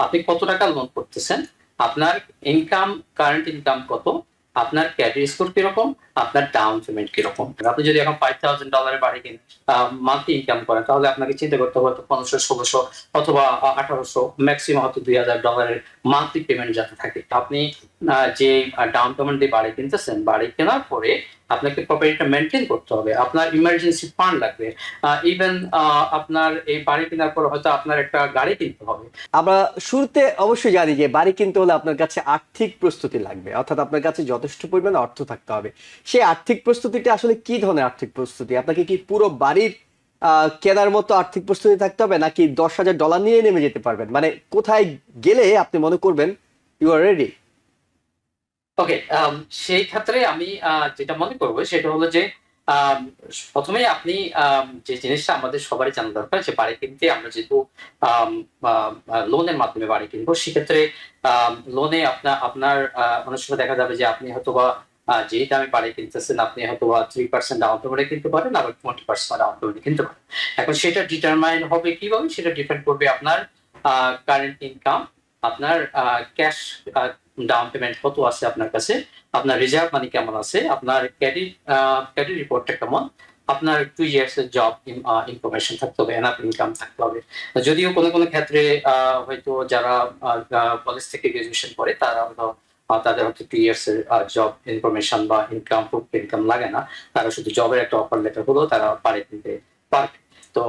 আপনি কত টাকা লোন করতেছেন, আপনার ইনকাম, কারেন্ট ইনকাম কত, আপনার ক্রেডিট স্কোর কিরকম, আপনার ডাউন পেমেন্ট কিরকম। আপনি যদি এখন $5,000 বাড়ি কিনে মান্থলি ইনকাম করেন, তাহলে আপনাকে চিন্তা করতে হবে 1500, 1600 অথবা 1800, ম্যাক্সিমাম হয়তো $2,000 মান্থলি পেমেন্ট যাতে থাকে। আপনি যে ডাউন পেমেন্ট দিয়ে বাড়ি কিনতেছেন, বাড়ি কেনার পরে আপনাকে প্রপার্টিটা মেনটেন করতে হবে, আপনার ইমার্জেন্সি ফান্ড লাগবে, ইভেন আপনার এই বাড়ি কেনার পর হয়তো আপনার একটা গাড়ি কিনতে হবে। আমরা শুরুতে অবশ্যই জানি যে বাড়ি কিনতে হলে আপনার কাছে আর্থিক প্রস্তুতি লাগবে, অর্থাৎ আপনার কাছে যথেষ্ট পরিমাণে অর্থ থাকতে হবে। সেই আর্থিক প্রস্তুতিটা আসলে কি ধরনের আর্থিক প্রস্তুতি? আপনাকে কি পুরো বাড়ির কেনার মতো আর্থিক প্রস্তুতি থাকতে হবে, নাকি $10,000 নিয়ে নেমে যেতে পারবেন? মানে কোথায় গেলে আপনি মনে করবেন ইউ আর রেডি? ওকে, সেই ক্ষেত্রে আমি যেটা মনে করবো সেটা হলো যে আম, প্রথমেই আপনি যে জিনিসটা আমাদের সবারই জানা দরকার, যে বাড়ি কিনতে আমরা যেহেতু লোনের মাধ্যমে বাড়ি কিনবো, সেক্ষেত্রে লোনে আপনার আপনার অনেক সময় দেখা যাবে যে আপনি হয়তো বা যে দামে বাড়ি কিনতেছেন, আপনি হয়তো বা 3% ডাউন পেমেন্টে কিনতে পারেন, আবার 20% ডাউন পেমেন্টে কিনতে পারেন। এখন সেটা ডিটারমাইন হবে কিভাবে, সেটা ডিপেন্ড করবে আপনার কারেন্ট ইনকাম, আপনার ক্যাশ ডাউন পেমেন্ট কত আছে আপনার কাছে, আপনার রিজার্ভ মানি কেমন আছে, আপনার ক্রেডিট রিপোর্টটা কেমন, আপনার 2 ইয়ার্স এর জব ইনফরমেশন থাকতে হবে, এনাফ ইনকাম থাকতে হবে। যদিও কোনো কোনো ক্ষেত্রে হয়তো যারা কলেজ থেকে গ্রাজুয়েশন করে তারা হয়তো তাদের হয়তো 2 ইয়ার্স এর জব ইনফরমেশন বা ইনকাম, প্রুফ ইনকাম লাগে না, তারা শুধু জবের একটা অফার লেটার হলেও তারা পারে দিতে পারবে। তো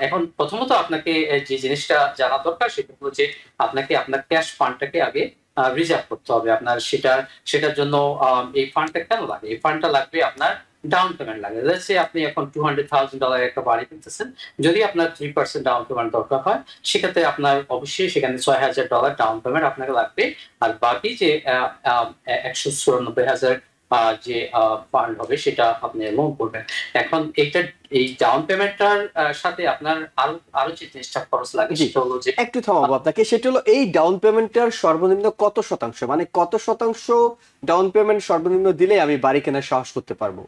এখন প্রথমত আপনাকে যে জিনিসটা জানা দরকার সেটা হলো যে আপনাকে আপনার ক্যাশ ফান্ডটাকে আগে রিজার্ভ করতে হবে। আপনার সেটার জন্য এই ফান্ডটা কেন লাগে? এই ফান্ডটা লাগবে আপনার ডাউন পেমেন্ট লাগে। লেটস সে আপনি এখন $200,000 একটা বাড়ি কিনতেছেন, যদি আপনার 3% ডাউন পেমেন্ট দরকার হয়, সেক্ষেত্রে আপনার অবশ্যই সেখানে $6,000 ডাউন পেমেন্ট আপনাকে লাগবে। আর বাকি যে 194,000 যে ফান্ড হবে সেটা আপনি লোন করবেন। এখন এই ডাউন পেমেন্টটার সাথে আপনার আরো আরো যে জিনিসটা খরচ লাগে জি, সেটা হলো যে একটু থামাবো আপনাকে। সেটা হলো এই ডাউন পেমেন্টের সর্বনিম্ন কত শতাংশ, মানে কত শতাংশ ডাউন পেমেন্ট সর্বনিম্ন দিলে আমি বাড়ি কেনার সাহস করতে পারবো?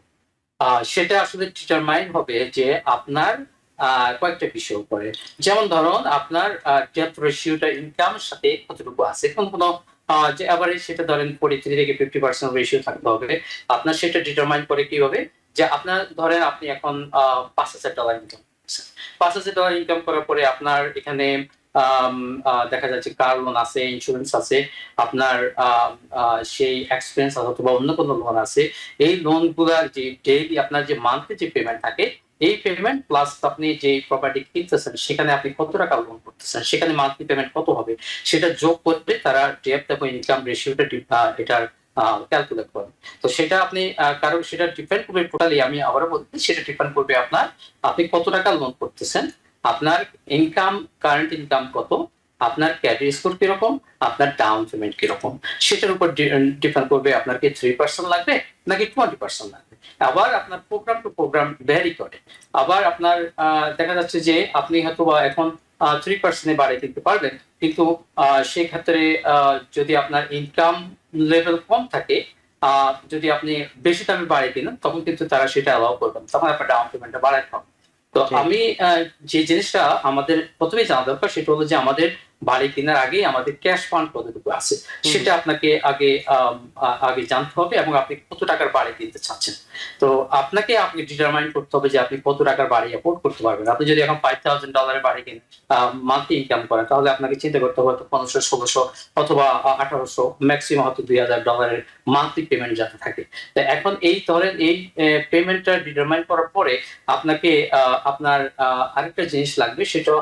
সেটা আসলে ডিটারমাইন হবে যে আপনার কয়েকটা বিষয় উপরে। যেমন ধরুন আপনার ডেট রেশিওটা ইনকামের সাথে কতটুকু আছে, কোন কোন যে এভারেজ সেটা ধরেন 43 থেকে 50% রেশিও থাকতে হবে। আপনার সেটা ডিটারমাইন করে কি হবে, যে আপনার ধরেন আপনি এখন $5,000 ইনকাম করছেন। $5,000 ইনকাম করার পরে আপনার এখানে দেখা যাচ্ছে কার লোন আছে, ইন্স্যুরেন্স আছে, আপনার সেই এক্সপেন্স অথবা অন্য কোনো লোন আছে। এই লোন গুলার যে ডেইলি আপনার যে মান্থলি যে পেমেন্ট থাকে, এই পেমেন্ট প্লাস আপনি যে প্রপার্টি কিনতেছেন সেখানে আপনি কত টাকা লোন করতেছেন, সেখানে মান্থলি পেমেন্ট কত হবে, সেটা যোগ করতে তারা ডেট এবং ইনকাম রেশিওটা এটার ক্যালকুলেট করেন। তো সেটা আপনি কারণ সেটা ডিপেন্ড করবে টোটালি, আমি আবারও বলছি, সেটা ডিপেন্ড করবে আপনার আপনি কত টাকা লোন করতেছেন, আপনার ইনকাম, কারেন্ট ইনকাম কত, আপনার ক্রেডিট স্কোর কিরকম, আপনার ডাউন পেমেন্ট কিরকম, সেটার উপর ডিপেন্ড করবে আপনার কি 3% লাগবে নাকি 20% লাগবে। আবার আপনার প্রোগ্রাম টু প্রোগ্রাম ভ্যারি করে। আবার আপনার দেখা যাচ্ছে যে আপনি হয়তো বা এখন 3% বাড়ি দিতে পারবেন, কিন্তু সেই ক্ষেত্রে যদি আপনার ইনকাম লেভেল কম থাকে, যদি আপনি বেশি দামে বাড়ি কিনেন, তখন কিন্তু তারা সেটা অ্যালাউ করবেন, তখন আপনার ডাউন পেমেন্টটা বাড়াতে হবে। তো ঠিক। আমি যে জিনিসটা আমাদের প্রথমেই জানা দরকার সেটা হলো যে আমাদের বাড়ি কেনার আগে আমাদের ক্যাশ ফান্ড কতটুকু আছে সেটা আপনাকে আগে জানতে হবে, এবং আপনি কত টাকার বাড়ি কিনতে চাচ্ছেন। তো আপনি ডিটারমাইন করতে হবে যে আপনি কত টাকার বাড়ি অ্যাফোর্ড করতে পারবেন। আপনি যদি এখন $5,000 বাড়ি কিনেন, মান্থলি ইনকাম করেন, তাহলে আপনাকে চিন্তা করতে হবে 1500, 1600 অথবা 1800, ম্যাক্সিমাম হয়তো $2,000 মান্থলি পেমেন্ট যাতে থাকে। তো এখন এই ধরেন এই পেমেন্টটা ডিটারমাইন করার পরে আপনাকে আপনার আরেকটা জিনিস লাগবে, সেটা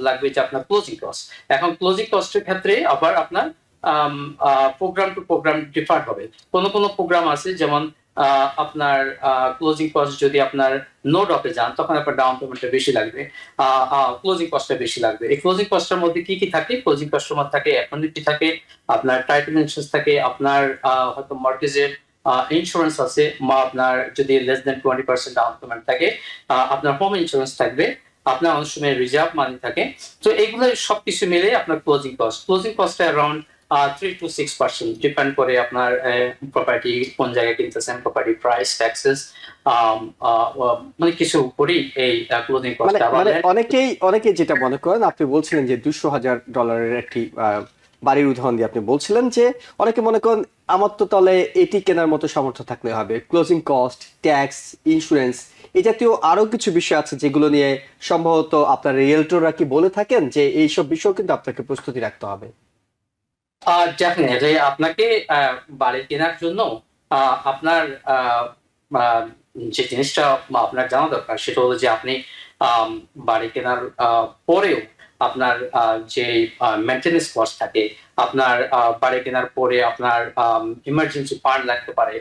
লাগবে যে আপনার ক্লোজিং কস্ট। এখন ক্লোজিং কস্টের ক্ষেত্রে আবার আপনার প্রোগ্রাম টু প্রোগ্রাম ডিফার হবে। কোন কোন প্রোগ্রাম আছে যেমন আপনার ক্লোজিং কস্ট যদি আপনার নো ডকে যান, তখন আপনার ডাউন পেমেন্টটা বেশি লাগবে, ক্লোজিং কস্টটা বেশি লাগবে। এই ক্লোজিং কস্টের মধ্যে কি কি থাকে? ক্লোজিং কস্টের মধ্যে থাকে অ্যানুইটি থাকে, আপনার টাইটেল ইন্স্যুরেন্স থাকে, আপনার হয়তো মর্টগেজের ইন্স্যুরেন্স আছে, বা আপনার যদি লেস দেন 20% ডাউন পেমেন্ট থাকে, আপনার হোম ইন্স্যুরেন্স থাকবে, আপনার অনেক সময় রিজার্ভ মানি থাকে। তো এইগুলো সবকিছু মিলে আপনার closing cost around 3 to 6% depend করে আপনার প্রপার্টি কোন জায়গায় কিনতেছেন, প্রপার্টি প্রাইস, ট্যাক্সেস, মানে কিছু উপরই এই ক্লোজিং মানে কস্ট। আবার মানে অনেকেই যেটা মনে করেন, আপনি বলছিলেন যে $200,000 একটি বাড়ির উদাহরণ দিয়ে আপনি বলছিলেন যে অনেকে মনে করেন আমার তো তাহলে এটি কেনার মতো সামর্থ্য থাকলে হবে, ক্লোজিং কস্ট, ট্যাক্স, ইন্স্যুরেন্স, এই জাতীয় আরো কিছু বিষয় আছে যেগুলো নিয়ে সম্ভবত আপনার রিয়েলটররা কি বলে থাকেন যে এইসব বিষয় কিন্তু আপনাকে প্রস্তুতি রাখতে হবে। ডেফিনেটলি আপনাকে বাড়ি কেনার জন্য আপনার আহ, যে জিনিসটা আপনার জানা দরকার সেটা হলো যে আপনি আম, বাড়ি কেনার পরেও আপনার যে মেনটেনেন্স কস্ট থাকে, আপনার বাড়ি কেনার পরে আপনার ইমার্জেন্সি ফান্ড লাগতে পারে,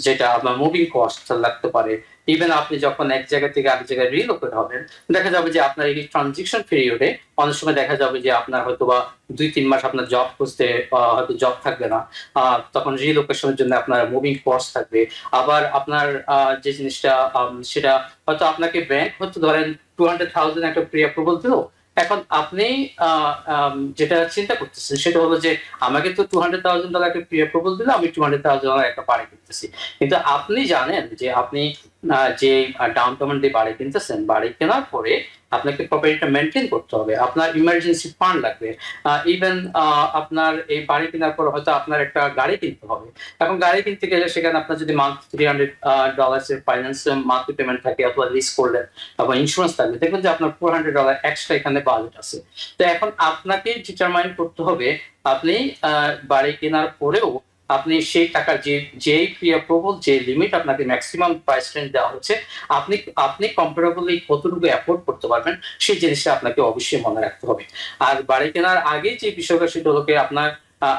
যেটা আপনার মুভিং কস্ট লাগতে পারে। ইভেন আপনি যখন এক জায়গা থেকে আরেক জায়গায় রিলোকেট হবেন, দেখা যাবে যে আপনার এই ট্রানজিশন পিরিয়ডে অনেক সময় দেখা যাবে যে আপনার হয়তো বা 2-3 মাস আপনার জব খুঁজতে হয়তো জব থাকবে না, তখন রিলোকেশনের জন্য আপনার মুভিং কস্ট থাকবে। আবার আপনার যে জিনিসটা সেটা হয়তো আপনাকে ব্যাংক হয়তো ধরেন 200,000 একটা প্রি অ্যাপ্রুভাল দিল। এখন আপনি যেটা চিন্তা করতেছেন সেটা হলো যে আমাকে তো $200,000 একটা প্রি অ্যাপ্রুভাল দিল, আমি $200,000 একটা বাড়ি কিনতেছি। কিন্তু আপনি জানেন যে আপনি যে ডাউন পেমেন্ট দিয়ে বাড়ি কিনতেছেন, বাড়ি কেনার পরে আপনাকে প্রপার্টিটা মেনটেন করতে হবে, আপনার ইমার্জেন্সি ফান্ড লাগবে। ইভেন আপনার এই বাড়ি কেনার পর হয়তো আপনার একটা গাড়ি কিনতে হবে। এখন গাড়ি কিনতে গেলে সেখানে আপনার যদি মান্থ $300 এর ফাইন্যান্স মান্থলি পেমেন্ট থাকে অথবা লিজ করলেন, তারপর ইন্স্যুরেন্স থাকবে, দেখবেন যে আপনার $400 এক্সট্রা এখানে বাজেট আছে। তো এখন আপনাকে ডিটারমাইন করতে হবে আপনি বাড়ি কেনার পরেও আপনি সেই টাকার যেই প্রি অ্যাপ্রুভাল, যে লিমিট আপনাকে ম্যাক্সিমাম প্রাইস রেঞ্জ দেওয়া হচ্ছে, আপনি আপনি কম্পারেবলি কতটুকু অ্যাফোর্ড করতে পারবেন সেই জিনিসটা আপনাকে অবশ্যই মনে রাখতে হবে। আর বাড়ি কেনার আগে যে বিষয়টা সেটা হলো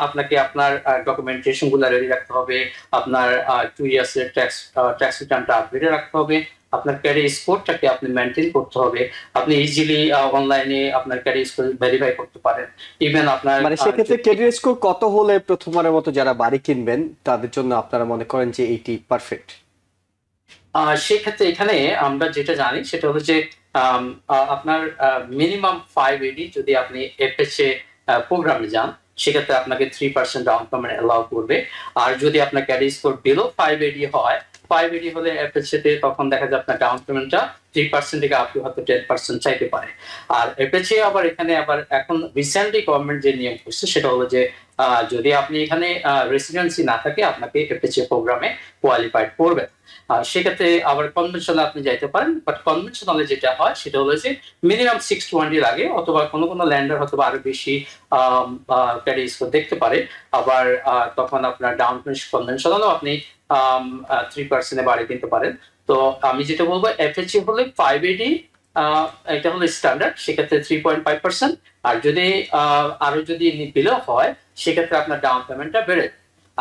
আপনাকে আপনার ডকুমেন্টেশন গুলো রেডি রাখতে হবে, আপনার 2 ইয়ার্স এর ট্যাক্স রিটার্নটা আপডেটে রাখতে হবে, আপনার ক্যারিয়ার স্কোরটাকে আপনি মেনটেন করতে হবে। আপনি ইজিলি অনলাইনে আপনার ক্যারিয়ার স্কোর ভেরিফাই করতে পারেন। ইভেন আপনার মানে সেক্ষেত্রে ক্রেডিট স্কোর কত হলে প্রথমবারের মতো যারা বাড়ি কিনবেন তাদের জন্য আপনারা মনে করেন যে এইটি পারফেক্ট? সেক্ষেত্রে এখানে আমরা যেটা জানি সেটা হলো যে আপনার মিনিমাম 580 যদি আপনি এফএসএ প্রোগ্রামে যান, সেক্ষেত্রে আপনাকে 3% ডাউন পেমেন্ট অ্যালাউ করবে। আর যদি আপনার ক্যারিয়ার স্কোর বিলো 580 হয়, 580 হলে এফএসএ তে তখন দেখা যায় আপনার ডাউন পেমেন্টটা 3% থেকে আপ টু হয়তো 10% চাইতে পারে। আর এফএসএ আবার এখানে আবার এখন রিসেন্টলি গভর্নমেন্ট যে নিয়ম করছে সেটা হলো যে যদি আপনি এখানে রেসিডেন্সি না থাকে আপনাকে এফএসএ প্রোগ্রামে কোয়ালিফাইড করবে। সেক্ষেত্রে আবার কনভেনশনাল আপনি যাইতে পারেন, বাট কনভেনশনালে যেটা হয় সেটা হলো যে মিনিমাম 620 লাগে, অথবা কোনো কোনো ল্যান্ডার হয়তো আরো বেশি ক্যারিয়ার স্কোর দেখতে পারে। আবার তখন আপনার ডাউন পেমেন্ট কনভেনশনালও আপনি 3% বাড়ি কিনতে পারেন। তো আমি যেটা বলবো এফএসসি হলে 580, এটা হলো স্ট্যান্ডার্ড, সেক্ষেত্রে 3.5%। আর যদি আরো যদি বিলো হয় সেক্ষেত্রে আপনার ডাউন পেমেন্টটা বেড়ে,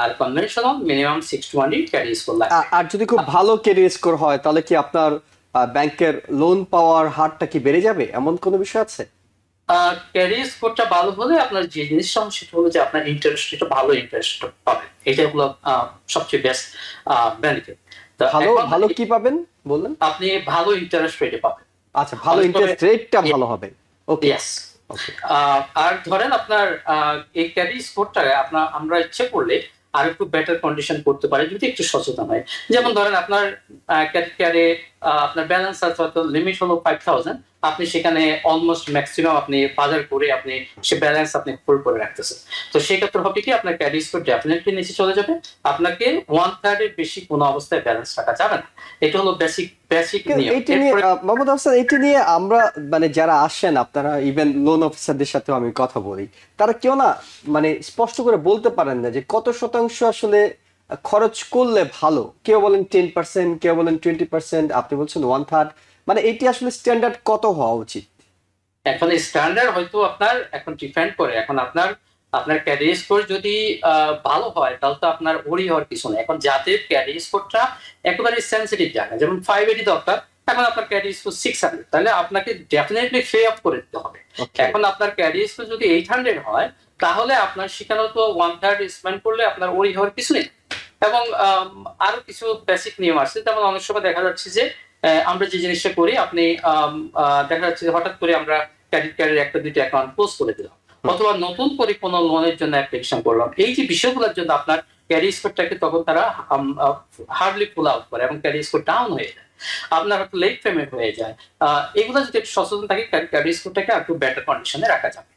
আর কনভেনশনাল মিনিমাম 620 ক্যারি স্কোর লাগে। আর যদি খুব ভালো ক্রেডিট স্কোর হয় তাহলে কি আপনার ব্যাংকের লোন পাওয়ার হারটা কি বেড়ে যাবে, এমন কোনো বিষয় আছে? ক্যারি স্কোরটা ভালো হলে আপনার যে জিনিসটা সেটা হলো যে আপনার ইন্টারেস্ট রেটটা ভালো ইন্টারেস্ট পাবেন, এটা হলো সবচেয়ে বেস্ট বেনিফিট। তো ভালো এখন ভালো কি পাবেন বললেন? আপনি ভালো ইন্টারেস্ট রেটে পাবেন। আচ্ছা, ভালো ইন্টারেস্ট রেটটা ভালো হবে। ওকে। ইয়েস। আর ধরেন আপনার এই ক্যারি স্কোরটা আমরা ইচ্ছে করলে আর একটু বেটার কন্ডিশন করতে পারি যদি একটু সচেতন হয়। যেমন ধরেন আপনার ক্রেডিট কার্ডে আপনার ব্যালেন্স আছে হয়তো লিমিট হলো 5,000, আপনি সেখানে অলমোস্ট ম্যাক্সিমাম আপনি বাজার করে আপনি সে ব্যালেন্স আপনি ফুল করে রাখতেছেন। তো সেই ক্ষেত্রে হবে কি আপনার ক্রেডিট স্কোর ডেফিনেটলি নিচে চলে যাবে, আপনাকে 1/3 এর বেশি কোনো অবস্থায় ব্যালেন্স রাখা যাবে না। এটা হলো বেসিক নিয়ম। এইটা নিয়ে মোহাম্মদ আফসার, এটা নিয়ে আমরা মানে যারা আসেন আপনারা ইভেন লোন অফিসারদের সাথেও আমি কথা বলি, তারা কেউ না মানে স্পষ্ট করে বলতে পারেন না যে কত শতাংশ আসলে খরচ করলে ভালো। কেউ বলেন 10%, কেউ বলেন 20%, আপনি বলছেন 1/3। মানে এটি আসলে স্ট্যান্ডার্ড কত হওয়া উচিত? এখন স্ট্যান্ডার্ড হয়তো আপনার এখন ডিপেন্ড করে, এখন আপনার ক্যারিয়ার স্কোর যদি ভালো হয় তাহলে তো আপনার ওরি হওয়ার কিছু নেই। এখন যাদের ক্যারিয়ার স্কোরটা একেবারে সেন্সিটিভ জায়গা, যেমন 580 দরকার, এখন আপনার ক্যারিয়ার স্কোর 600, তাহলে আপনাকে ডেফিনেটলি পে আপ করে দিতে হবে। এখন আপনার ক্যারিয়ার স্কোর যদি 800 হয় তাহলে আপনার সেখানে তো 1/3 স্পেন্ড করলে আপনার ওরি হওয়ার কিছু নেই। এবং আরো কিছু বেসিক নিয়ম আছে, যেমন অনেক সময় দেখা যাচ্ছে যে আমরা যে জিনিসটা করি, আপনি দেখা যাচ্ছে যে হঠাৎ করে আমরা ক্রেডিট কার্ডের একটা দুইটা অ্যাকাউন্ট ক্লোজ করে দিলাম, অথবা নতুন করে কোনো লোনের জন্য অ্যাপ্লিকেশন করলাম, এই যে বিষয়গুলোর জন্য আপনার ক্যারি স্কোরটাকে তখন তারা হার্ডলি পুল আউট করে এবং ক্যারি স্কোর ডাউন হয়ে যায়, আপনার হয়তো লেট পেমেন্ট হয়ে যায়। এগুলো যদি একটু সচেতন থাকে, ক্যারি স্কোরটাকে একটু বেটার কন্ডিশনে রাখা যাবে।